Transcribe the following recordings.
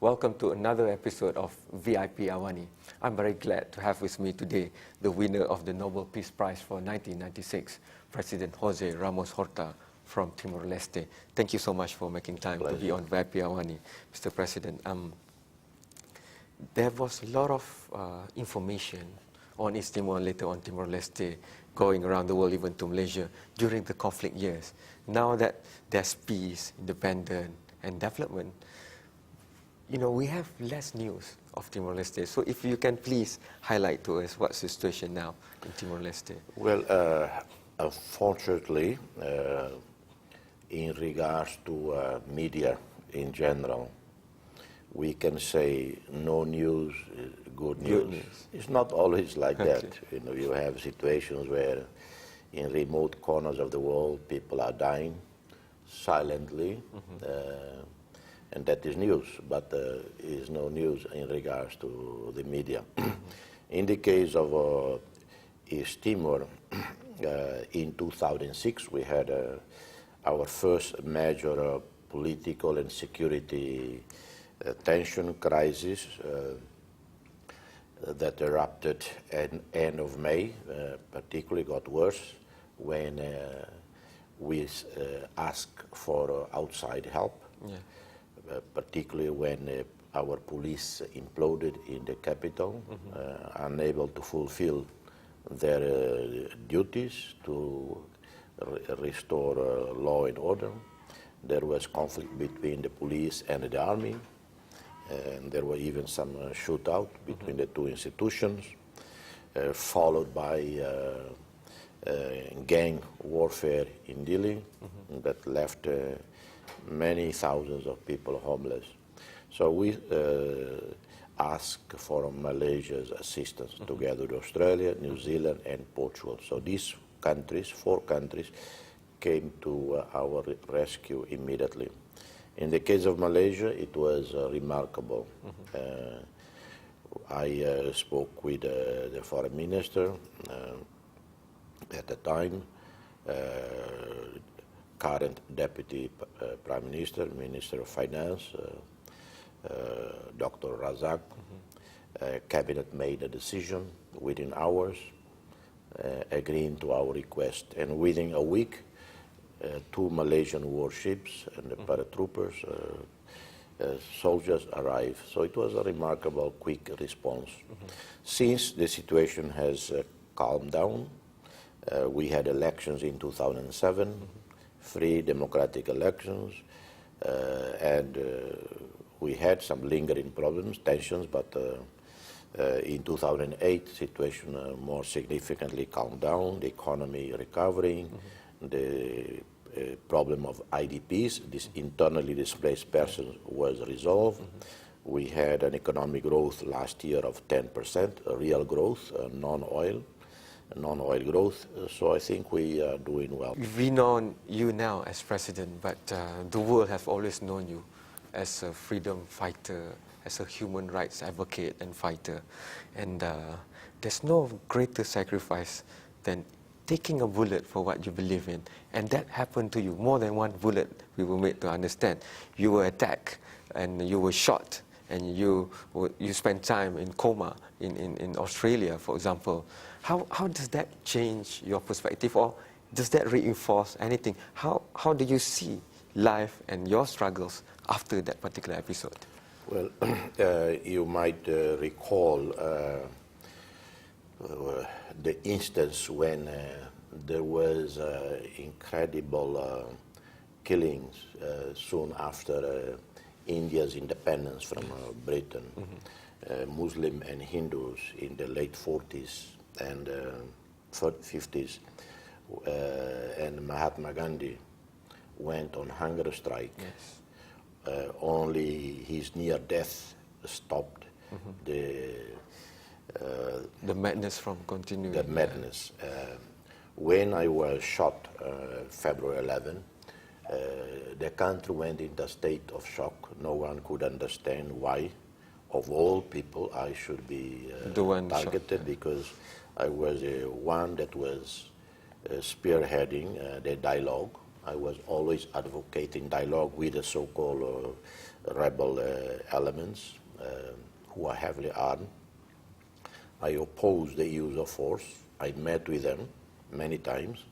Welcome to another episode of VIP Awani. I'm very glad to have with me today the winner of the Nobel Peace Prize for 1996, President Jose Ramos-Horta from Timor-Leste. Thank you so much for making time to be on VIP Awani, Mr. President. There was a lot of information on East Timor and later on Timor-Leste going around the world, even to Malaysia, during the conflict years. Now that there's peace, independence, and development, we have less news of Timor-Leste. So if you can please highlight to us what's the situation now in Timor-Leste. Well, unfortunately, in regards to media in general, we can say no news is good news. It's not always like that. You have situations where in remote corners of the world people are dying silently, and that is news, but is no news in regards to the media. In the case of East Timor, in 2006 we had our first major political and security tension crisis that erupted at end of May, particularly got worse when we asked for outside help, particularly when our police imploded in the capital, unable to fulfill their duties to restore law and order. There was conflict between the police and the army. And there were even some shootout between the two institutions, followed by gang warfare in Dili that left many thousands of people homeless. So we asked for Malaysia's assistance together with Australia, New Zealand, and Portugal. So these countries, 4 countries, came to our rescue immediately. In the case of Malaysia, it was remarkable. I spoke with the foreign minister at the time, current deputy prime minister, minister of finance, Dr. Razak. Cabinet made a decision within hours, agreeing to our request, and within a week, 2 Malaysian warships and the paratroopers, soldiers arrived. So it was a remarkable quick response. Since the situation has calmed down, we had elections in 2007, free democratic elections, and we had some lingering problems, tensions, but in 2008, situation more significantly calmed down, the economy recovering, the problem of IDPs, this internally displaced persons, was resolved. We had an economic growth last year of 10%, real growth, non-oil growth. So I think we are doing well. We know you now as president, but the world has always known you as a freedom fighter, as a human rights advocate and fighter. And there's no greater sacrifice than taking a bullet for what you believe in, and that happened to you. More than one bullet we were made to understand. You were attacked, and you were shot, and you spent time in coma in Australia, for example. How does that change your perspective, or does that reinforce anything? How do you see life and your struggles after that particular episode? Well, you might recall the instance when there was incredible killings soon after India's independence from Britain. Muslim and Hindus in the late 40s and 50s, and Mahatma Gandhi went on hunger strike. Only his near death stopped the madness from continuing. The madness. When I was shot, February 11, the country went into a state of shock. No one could understand why, of all people, I should be targeted, because I was the one that was spearheading the dialogue I was always advocating dialogue with the so-called rebel elements who are heavily armed. I opposed the use of force. I met with them many times,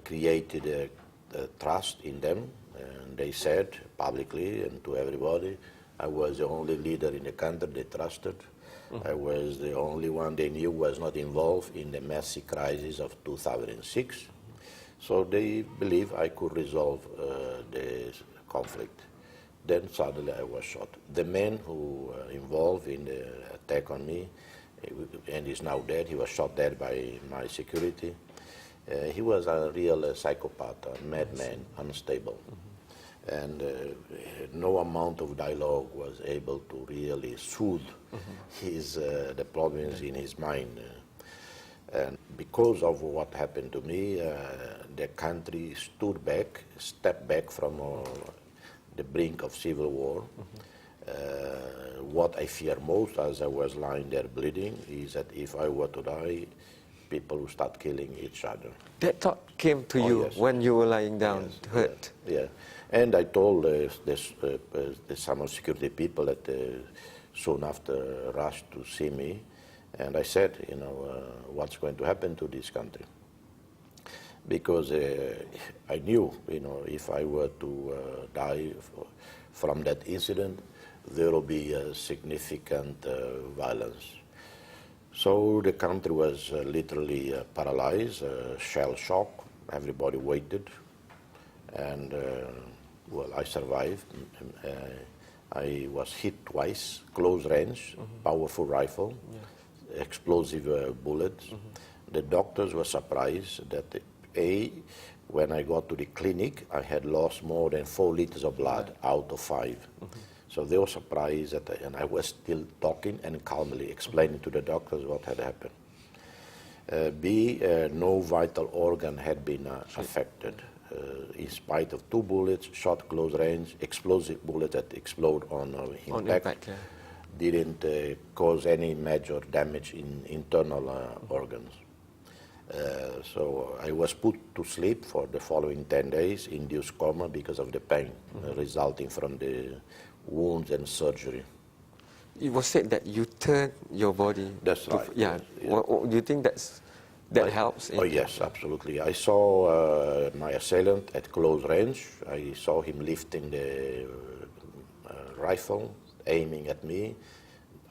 created a trust in them, and they said publicly and to everybody, I was the only leader in the country they trusted. I was the only one they knew was not involved in the messy crisis of 2006. So they believed I could resolve the conflict. Then suddenly I was shot. The man who involved in the attack on me, and is now dead, he was shot dead by my security. He was a real psychopath, a madman, unstable. And no amount of dialogue was able to really soothe the problems in his mind. And because of what happened to me, the country stepped back from the brink of civil war. What I fear most, as I was lying there bleeding, is that if I were to die, people will start killing each other. That thought came to you yes. when you were lying down, Yes, hurt. Yeah. And I told the some security people that soon after rushed to see me, and I said, what's going to happen to this country? Because I knew, if I were to die from that incident, there will be a significant violence. So the country was literally paralyzed, shell shock. Everybody waited, and well, I survived. I was hit twice, close range, powerful rifle, explosive bullets. The doctors were surprised that when I got to the clinic, I had lost more than 4 liters of blood out of 5. So they were surprised that and I was still talking and calmly explaining to the doctors what had happened. No vital organ had been affected. In spite of 2 bullets, shot close range, explosive bullet that explode on impact, didn't cause any major damage in internal organs. So I was put to sleep for the following 10 days, induced coma because of the pain resulting from the wounds and surgery. It was said that you turned your body. That's right. Yeah. Do you think that helps? Oh yes, absolutely. I saw my assailant at close range. I saw him lifting the rifle, aiming at me.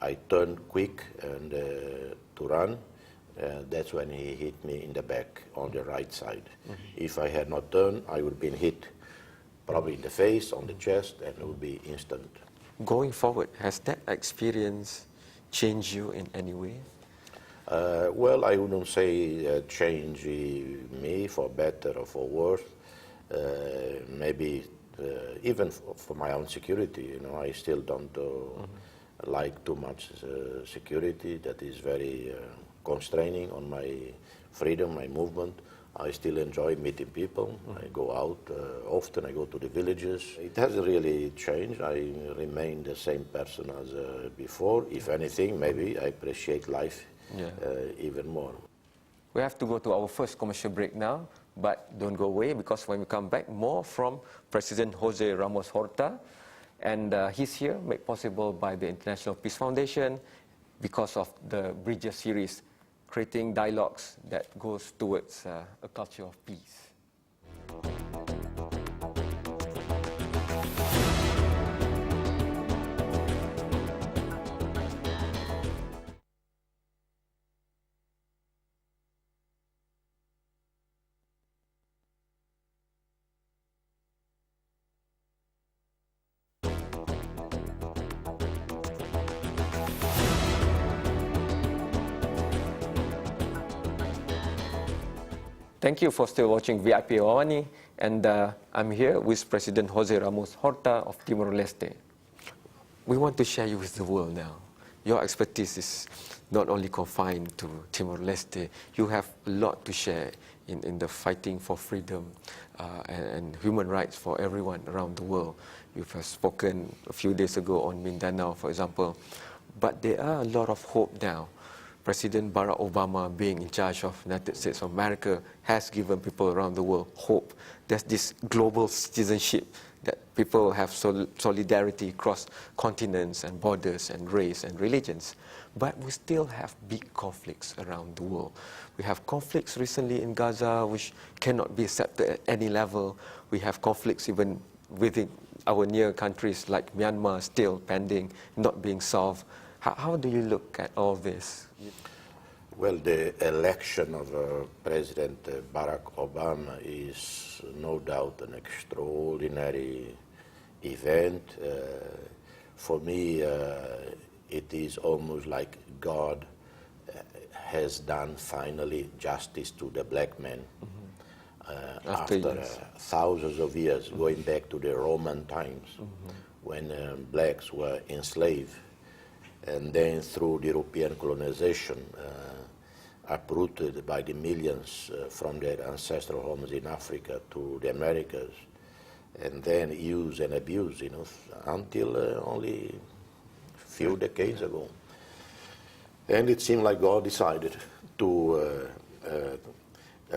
I turned quick and to run. That's when he hit me in the back on the right side. If I had not turned, I would have been hit probably in the face, on the chest, and it would be instant. Going forward, has that experience changed you in any way? Well, I wouldn't say change me for better or for worse. Maybe even for my own security, I still don't like too much security. That is very constraining on my freedom, my movement. I still enjoy meeting people. I go out often. I go to the villages. It hasn't really changed. I remain the same person as before. If anything, maybe I appreciate life even more. We have to go to our first commercial break now, but don't go away, because when we come back, more from President Jose Ramos-Horta, and he's here made possible by the International Peace Foundation because of the Bridges series, creating dialogues that goes towards a culture of peace. Thank you for still watching VIP Awani, and I'm here with President Jose Ramos-Horta of Timor-Leste. We want to share you with the world now. Your expertise is not only confined to Timor-Leste. You have a lot to share in the fighting for freedom and human rights for everyone around the world. You have spoken a few days ago on Mindanao, for example. But there are a lot of hope now President Barack Obama being in charge of United States of America has given people around the world hope. There's this global citizenship that people have solidarity across continents and borders and race and religions. But we still have big conflicts around the world. We have conflicts recently in Gaza which cannot be accepted at any level. We have conflicts even within our near countries like Myanmar still pending, not being solved. How do you look at all this? Well, the election of President Barack Obama is no doubt an extraordinary event. For me, it is almost like God has done finally justice to the black man. After thousands of years, going back to the Roman times, when blacks were enslaved, and then through the European colonization, uprooted by the millions from their ancestral homes in Africa to the Americas, and then used and abused, until only a few decades ago. And it seemed like God decided to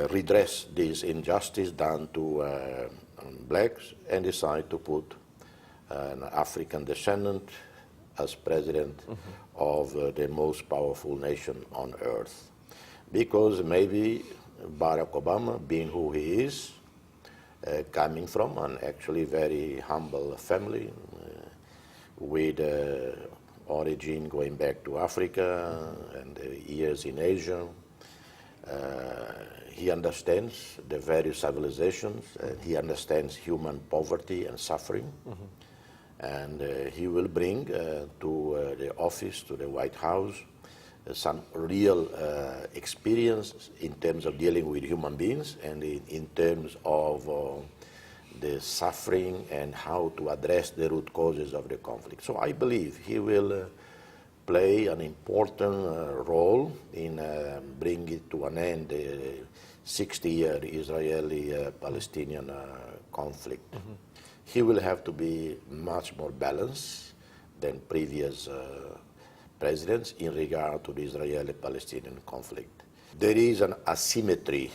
redress this injustice done to blacks and decided to put an African descendant as president of the most powerful nation on earth. Because maybe Barack Obama, being who he is, coming from an actually very humble family, with origin going back to Africa and years in Asia, he understands the various civilizations, he understands human poverty and suffering, and he will bring to the office, to the White House, some real experience in terms of dealing with human beings and in terms of the suffering and how to address the root causes of the conflict. So I believe he will play an important role in bringing to an end the 60-year Israeli-Palestinian conflict. He will have to be much more balanced than previous presidents in regard to the Israeli-Palestinian conflict. There is an asymmetry,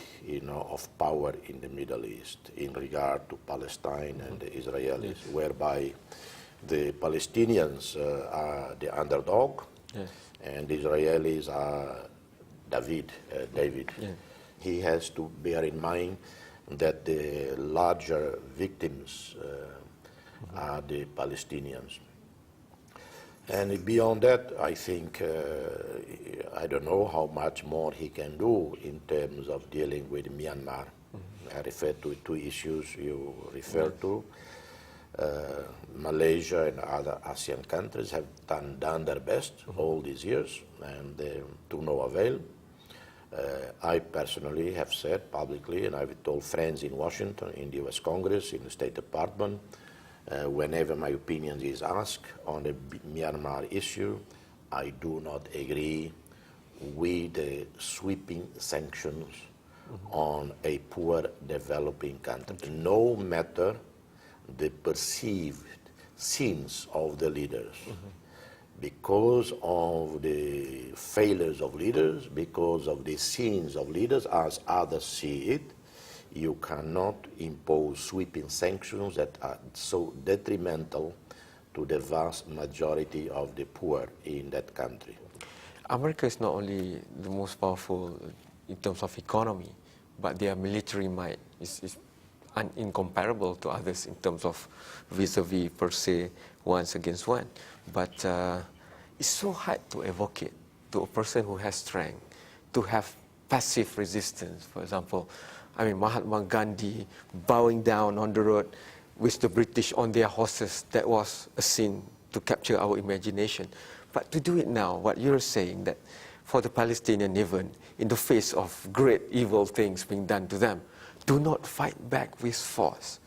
of power in the Middle East in regard to Palestine and the Israelis, whereby the Palestinians are the underdog, and the Israelis are David. He has to bear in mind that the larger victims are the Palestinians. And beyond that, I think, I don't know how much more he can do in terms of dealing with Myanmar. I refer to two issues you referred to. Malaysia and other ASEAN countries have done their best all these years, and to no avail. I personally have said publicly, and I've told friends in Washington, in the US Congress, in the State Department, whenever my opinion is asked on the Myanmar issue, I do not agree with the sweeping sanctions on a poor developing country, no matter the perceived sins of the leaders. Because of the failures of leaders, because of the sins of leaders, as others see it, you cannot impose sweeping sanctions that are so detrimental to the vast majority of the poor in that country. America is not only the most powerful in terms of economy, but their military might is incomparable to others in terms of vis-a-vis per se, ones against one. But it's so hard to advocate to a person who has strength, to have passive resistance. For example, Mahatma Gandhi bowing down on the road with the British on their horses, that was a scene to capture our imagination. But to do it now, what you're saying, that for the Palestinian even, in the face of great evil things being done to them, do not fight back with force.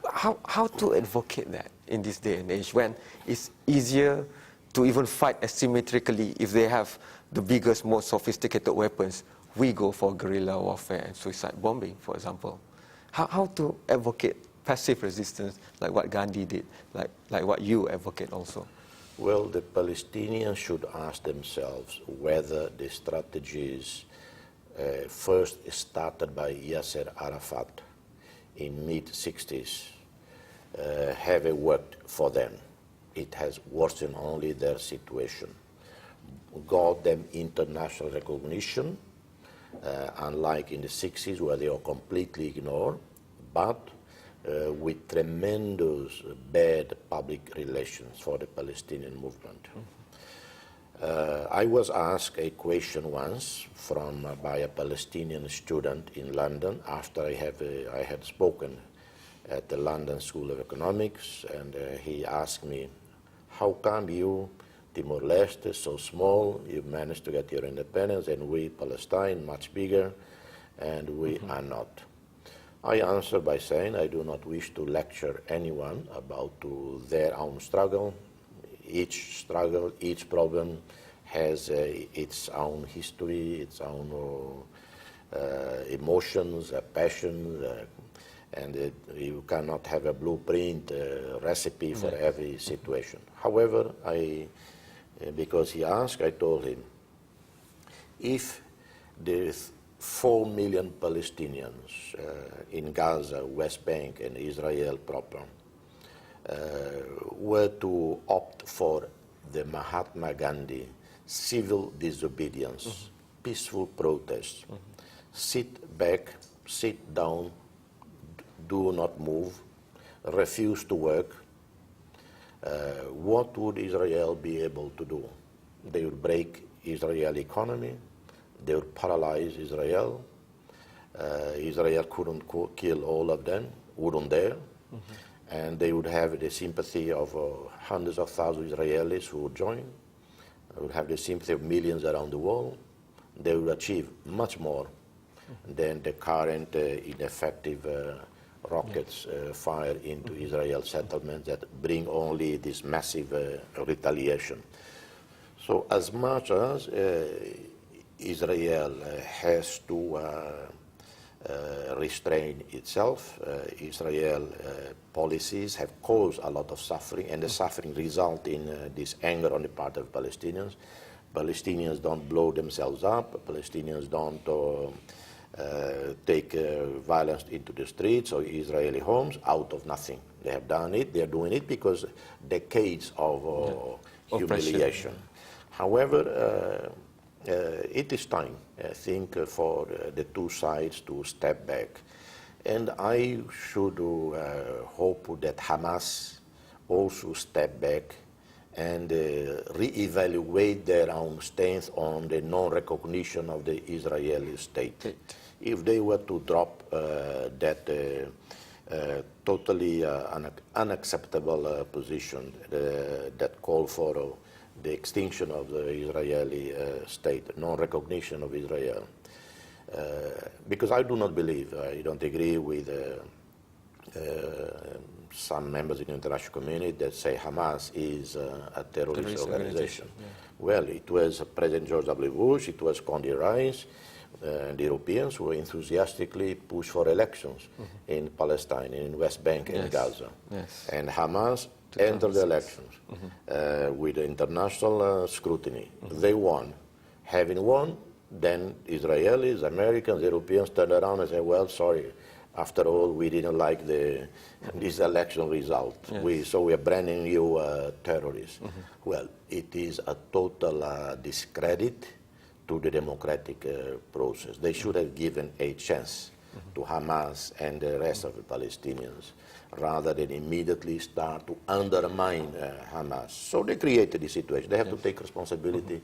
How to advocate that in this day and age when it's easier to even fight asymmetrically if they have the biggest, most sophisticated weapons? We go for guerrilla warfare and suicide bombing, for example. How to advocate passive resistance like what Gandhi did, like what you advocate also? Well, the Palestinians should ask themselves whether the strategies first started by Yasser Arafat in mid-60s have worked for them. It has worsened only their situation, got them international recognition, unlike in the 60s where they were completely ignored, but with tremendous bad public relations for the Palestinian movement. I was asked a question once by a Palestinian student in London after I had spoken at the London School of Economics, and he asked me, how come you, Timor-Leste, so small, you managed to get your independence, and we, Palestine, much bigger, and we are not? I answered by saying I do not wish to lecture anyone about their own struggle. Each problem has its own history, its own emotions, passions, and you cannot have a blueprint recipe for every situation. However, because he asked, I told him, if the 4 million Palestinians in Gaza, West Bank, and Israel proper were to opt for the Mahatma Gandhi civil disobedience, peaceful protest, sit back, sit down, do not move, refuse to work, what would Israel be able to do? They would break Israeli economy, they would paralyze Israel. Israel couldn't kill all of them, wouldn't dare. And they would have the sympathy of hundreds of thousands of Israelis who would join. They would have the sympathy of millions around the world. They would achieve much more than the current ineffective rockets fired into Israel settlements that bring only this massive retaliation. So as much as Israel has to restrain itself. Israel policies have caused a lot of suffering, and the suffering result in this anger on the part of Palestinians. Palestinians don't blow themselves up. Palestinians don't take violence into the streets or Israeli homes out of nothing. They have done it. They are doing it because decades of humiliation. However, it is time, I think, for the two sides to step back. And I should hope that Hamas also step back and reevaluate their own stance on the non-recognition of the Israeli state. If they were to drop that totally unacceptable position that call for the extinction of the Israeli state, non-recognition of Israel. Because I do not believe, I don't agree with some members in the international community that say Hamas is a terrorist organization. Yeah. Well, it was President George W. Bush, it was Condi Rice, the Europeans who enthusiastically pushed for elections in Palestine, in West Bank, and Gaza. Yes. And Hamas entered the elections with international scrutiny. They won. Having won, then Israelis, Americans, Europeans turned around and said, well, sorry, after all, we didn't like this election result. Yes. So we are branding you terrorists. Well, it is a total discredit to the democratic process. They should have given a chance to Hamas and the rest of the Palestinians, rather than immediately start to undermine Hamas. So they created this situation. They have to take responsibility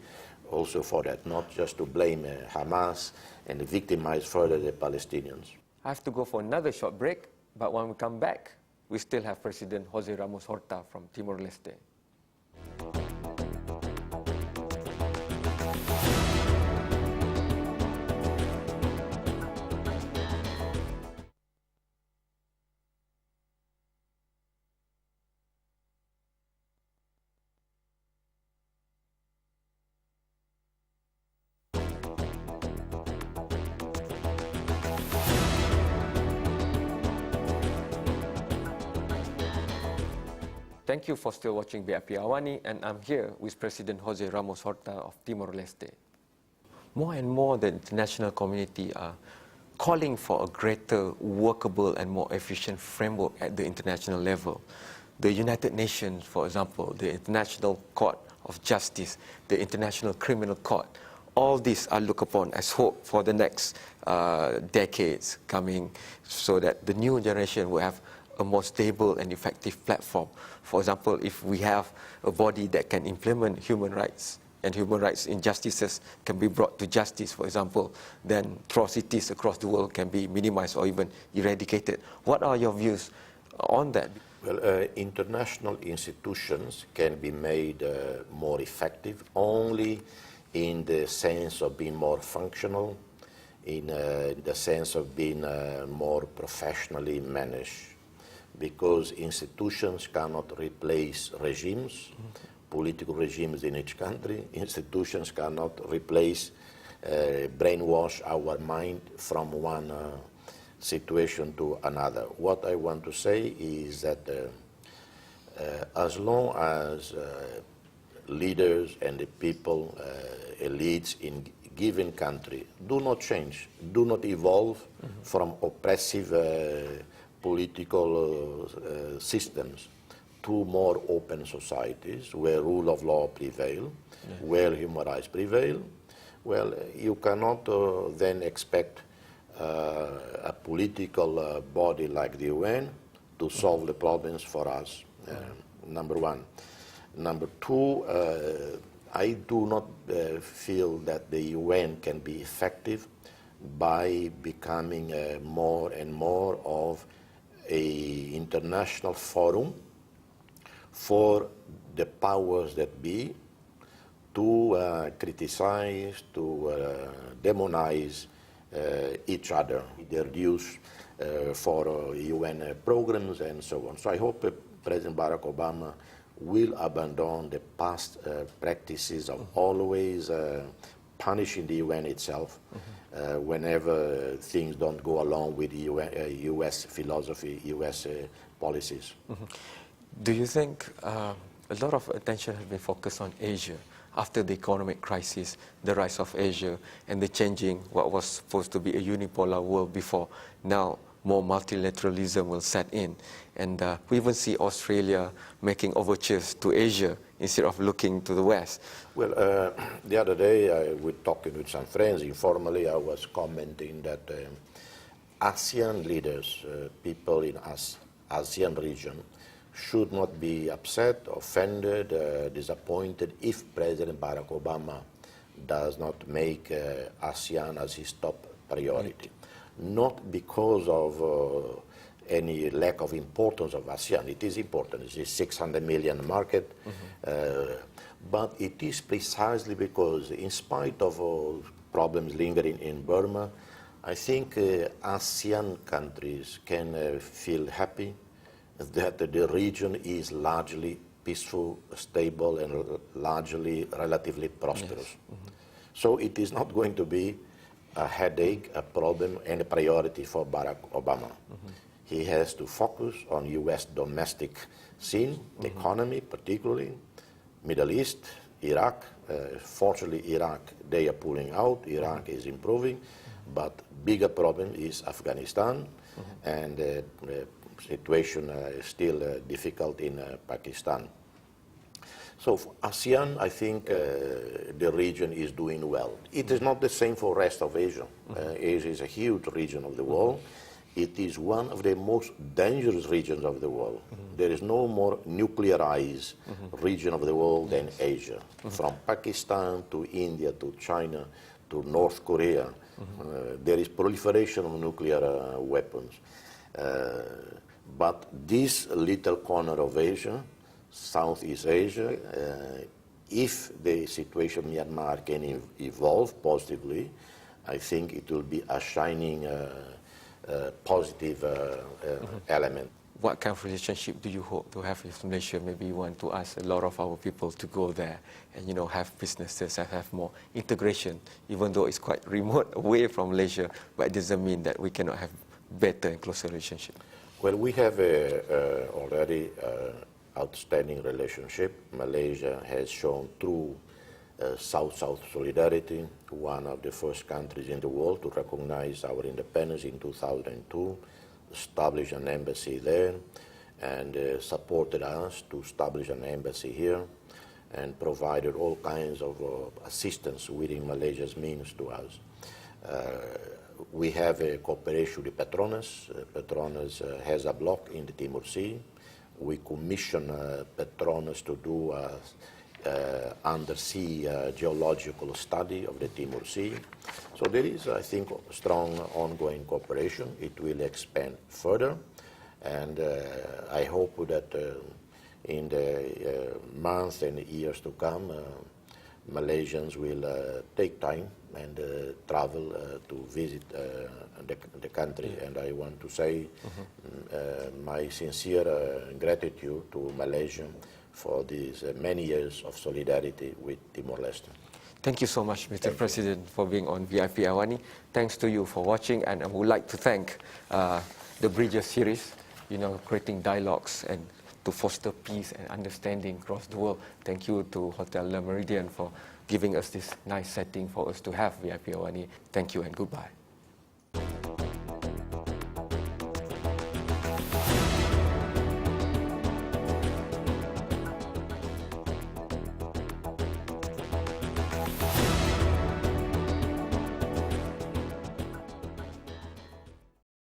also for that, not just to blame Hamas and victimize further the Palestinians. I have to go for another short break, but when we come back, we still have President Jose Ramos-Horta from Timor-Leste. Thank you for still watching BRP Awani, and I'm here with President Jose Ramos-Horta of Timor-Leste. More and more, the international community are calling for a greater workable and more efficient framework at the international level. The United Nations, for example, the International Court of Justice, the International Criminal Court, all these are looked upon as hope for the next decades coming, so that the new generation will have a more stable and effective platform. For example, if we have a body that can implement human rights, and human rights injustices can be brought to justice, for example, then atrocities across the world can be minimized or even eradicated. What are your views on that? Well, international institutions can be made more effective only in the sense of being more functional, in the sense of being more professionally managed. Because institutions cannot replace regimes, political regimes in each country. Institutions cannot replace, brainwash our mind from one situation to another. What I want to say is that as long as leaders and the people, elites in given country do not change, do not evolve from oppressive political systems to more open societies where rule of law prevail, where human rights prevail, well, you cannot then expect a political body like the UN to solve the problems for us, number one. Number two, I do not feel that the UN can be effective by becoming more and more of an international forum for the powers that be to criticize, to demonize each other, their dues for UN programs and so on. So I hope President Barack Obama will abandon the past practices of always punishing the UN itself whenever things don't go along with the US philosophy, US policies. Do you think a lot of attention has been focused on Asia after the economic crisis, the rise of Asia, and the changing what was supposed to be a unipolar world before? Now more multilateralism will set in, and we even see Australia making overtures to Asia instead of looking to the West. Well, the other day I was talking with some friends informally. I was commenting that ASEAN leaders, people in ASEAN region, should not be upset, offended, disappointed if President Barack Obama does not make ASEAN as his top priority. Right. Not because of any lack of importance of ASEAN. It is important. It's a 600 million market. But it is precisely because, in spite of all problems lingering in Burma, I think ASEAN countries can feel happy that the region is largely peaceful, stable, and largely relatively prosperous. Yes. So it is not going to be a headache, a problem, and a priority for Barack Obama. He has to focus on U.S. domestic scene, economy particularly, Middle East, Iraq. Fortunately, Iraq, they are pulling out. Iraq is improving, but bigger problem is Afghanistan, and the situation is still difficult in Pakistan. So for ASEAN, I think the region is doing well. It is not the same for the rest of Asia. Asia is a huge region of the world. It is one of the most dangerous regions of the world. There is no more nuclearized region of the world than Asia. From Pakistan to India to China to North Korea, there is proliferation of nuclear weapons. But this little corner of Asia, Southeast Asia, if the situation in Myanmar can evolve positively, I think it will be a shining positive element. What kind of relationship do you hope to have with Malaysia? Maybe you want to ask a lot of our people to go there and, have businesses and have more integration, even though it's quite remote away from Malaysia, but it doesn't mean that we cannot have better and closer relationship. Well, we have already outstanding relationship. Malaysia has shown true South-South solidarity, one of the first countries in the world to recognize our independence in 2002, establish an embassy there, and supported us to establish an embassy here, and provided all kinds of assistance within Malaysia's means to us. We have a cooperation with Petronas. Petronas has a block in the Timor Sea. We commission Petronas to do undersea geological study of the Timor Sea. So there is, I think, strong ongoing cooperation. It will expand further, and I hope that in the months and years to come, Malaysians will take time and travel to visit the country. And I want to say my sincere gratitude to Malaysia for these many years of solidarity with Timor-Leste. Thank you so much, Mr. President, for being on VIP Awani. Thanks to you for watching, and I would like to thank the Bridges series, creating dialogues and to foster peace and understanding across the world. Thank you to Hotel Le Méridien for giving us this nice setting for us to have VIP Awani. Thank you and goodbye.